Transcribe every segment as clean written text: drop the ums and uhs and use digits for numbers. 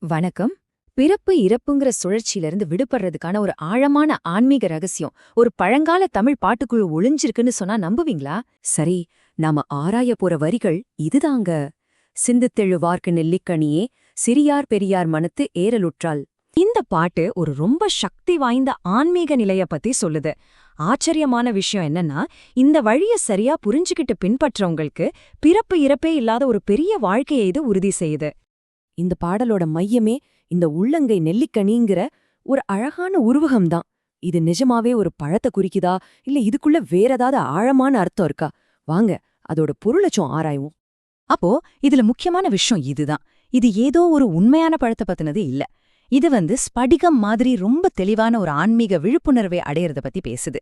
வணக்கம். பிறப்பு இறப்புங்கிற சுழற்சியிலிருந்து விடுபடுறதுக்கான ஒரு ஆழமான ஆன்மீக ரகசியம் ஒரு பழங்கால தமிழ் பாட்டுக்குழு ஒளிஞ்சிருக்குன்னு சொன்னா நம்புவீங்களா? சரி, நாம ஆராய போற வரிகள் இதுதாங்க. சிந்துத்தெழு வார்க்கு நெல்லிக்கனியே சிறியார் பெரியார் மனத்து ஏறலுற்றாள். இந்த பாட்டு ஒரு ரொம்ப சக்தி வாய்ந்த ஆன்மீக நிலைய பத்தி சொல்லுது. ஆச்சரியமான விஷயம் என்னன்னா, இந்த வழிய சரியா புரிஞ்சுக்கிட்டு பின்பற்றவங்களுக்கு பிறப்பு இறப்பே இல்லாத ஒரு பெரிய வாழ்க்கையை இது உறுதி செய்யுது. இந்த பாடலோட மையமே இந்த உள்ளங்கை நெல்லிக்கனிங்கிற ஒரு அழகான உருவகம்தான். இது நிஜமாவே ஒரு பழத்தை குறிக்குதா, இல்ல இதுக்குள்ள வேற ஏதாவது ஆழமான அர்த்தம் இருக்கா? வாங்க அதோட பொருளச்சும் ஆராய்வோம். அப்போ இதுல முக்கியமான விஷயம் இதுதான். இது ஏதோ ஒரு உண்மையான பழத்தை பத்தினது இல்ல. இது ஸ்படிகம் மாதிரி ரொம்ப தெளிவான ஒரு ஆன்மீக விழிப்புணர்வை அடையறத பத்தி பேசுது.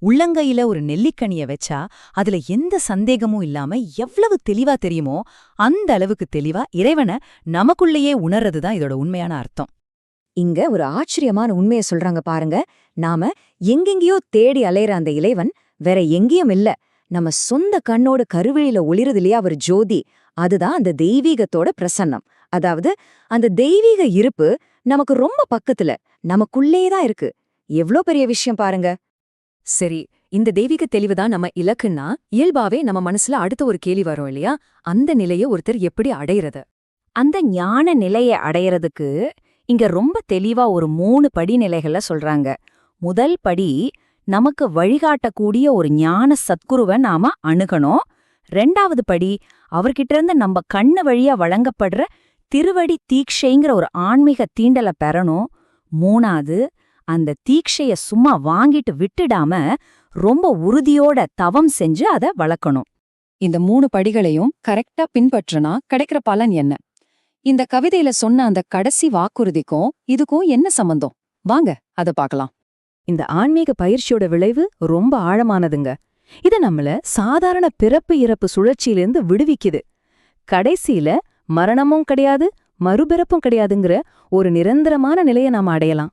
உள்ளங்கையில ஒரு நெல்லிக்கனிய வச்சா அதுல எந்த சந்தேகமும் இல்லாம எவ்வளவு தெளிவா தெரியுமோ அந்த அளவுக்கு தெளிவா இறைவனை நமக்குள்ளேயே உணர்றதுதான் இதோட உண்மையான அர்த்தம். இங்க ஒரு ஆச்சரியமான உண்மையை சொல்றாங்க பாருங்க. நாம எங்கெங்கேயோ தேடி அலையிற அந்த இறைவன் வேற எங்கேயும் இல்ல, நம்ம சொந்த கண்ணோட கருவெளியில ஒளிறது இல்லையா அவர் ஜோதி. அதுதான் அந்த தெய்வீகத்தோட பிரசன்னம். அதாவது அந்த தெய்வீக இருப்பு நமக்கு ரொம்ப பக்கத்துல, நமக்குள்ளேதான் இருக்கு. எவ்ளோ பெரிய விஷயம் பாருங்க. சரி, இந்த தெய்வீக தெளிவுதான் நம்ம இலக்குன்னா இயல்பாவே நம்ம மனசுல அடுத்த ஒரு கேள்வி வரும் இல்லையா? அந்த நிலையை ஒருத்தர் எப்படி அடையிறது? அந்த ஞான நிலையை அடையறதுக்கு இங்க ரொம்ப தெளிவா ஒரு 3 படிநிலைகளை சொல்றாங்க. முதல் படி, நமக்கு வழிகாட்டக்கூடிய ஒரு ஞான சத்குருவை நாம அணுகணும். 2வது படி, அவர்கிட்ட இருந்து நம்ம கண்ணு வழியா வழங்கப்படுற திருவடி தீக்ஷைங்கிற ஒரு ஆன்மீக தீண்டலை பெறணும். 3வது, அந்த தீக்ஷைய சும்மா வாங்கிட்டு விட்டுடாம ரொம்ப உறுதியோட தவம் செஞ்சு அதை வளர்க்கணும். இந்த 3 படிகளையும் கரெக்டா பின்பற்றினா கிடைக்கிற பலன் என்ன? இந்த கவிதையில சொன்ன அந்த கடைசி வாக்குறுதிக்கும் இதுக்கும் என்ன சம்பந்தம்? வாங்க அத பார்க்கலாம். இந்த ஆன்மீக பயிற்சியோட விளைவு ரொம்ப ஆழமானதுங்க. இது நம்மள சாதாரண பிறப்பு இறப்பு சுழற்சியிலிருந்து விடுவிக்குது. கடைசியில மரணமும் கிடையாது, மறுபிறப்பும் கிடையாதுங்கிற ஒரு நிரந்தரமான நிலையை நாம அடையலாம்.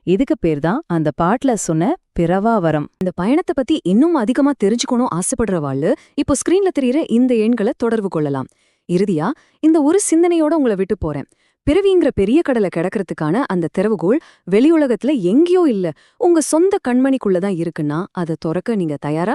இதுக்கு பேர்தான் அந்த பாட்டுல சொன்ன பிறவாவரம். இந்த பயணத்தை பத்தி இன்னும் அதிகமா தெரிஞ்சுக்கணும் ஆசைப்படுறவாள் இப்போ ஸ்கிரீன்ல தெரியுற இந்த எண்களை தொடர்பு கொள்ளலாம். இறுதியா இந்த ஒரு சிந்தனையோட உங்களை விட்டு போறேன். பிறவிங்கிற பெரிய கடலை கிடக்கிறதுக்கான அந்த திறவுகோள் வெளியுலகத்துல எங்கேயோ இல்ல, உங்க சொந்த கண்மணிக்குள்ளதான் இருக்குன்னா அதை துறக்க நீங்க தயாரா?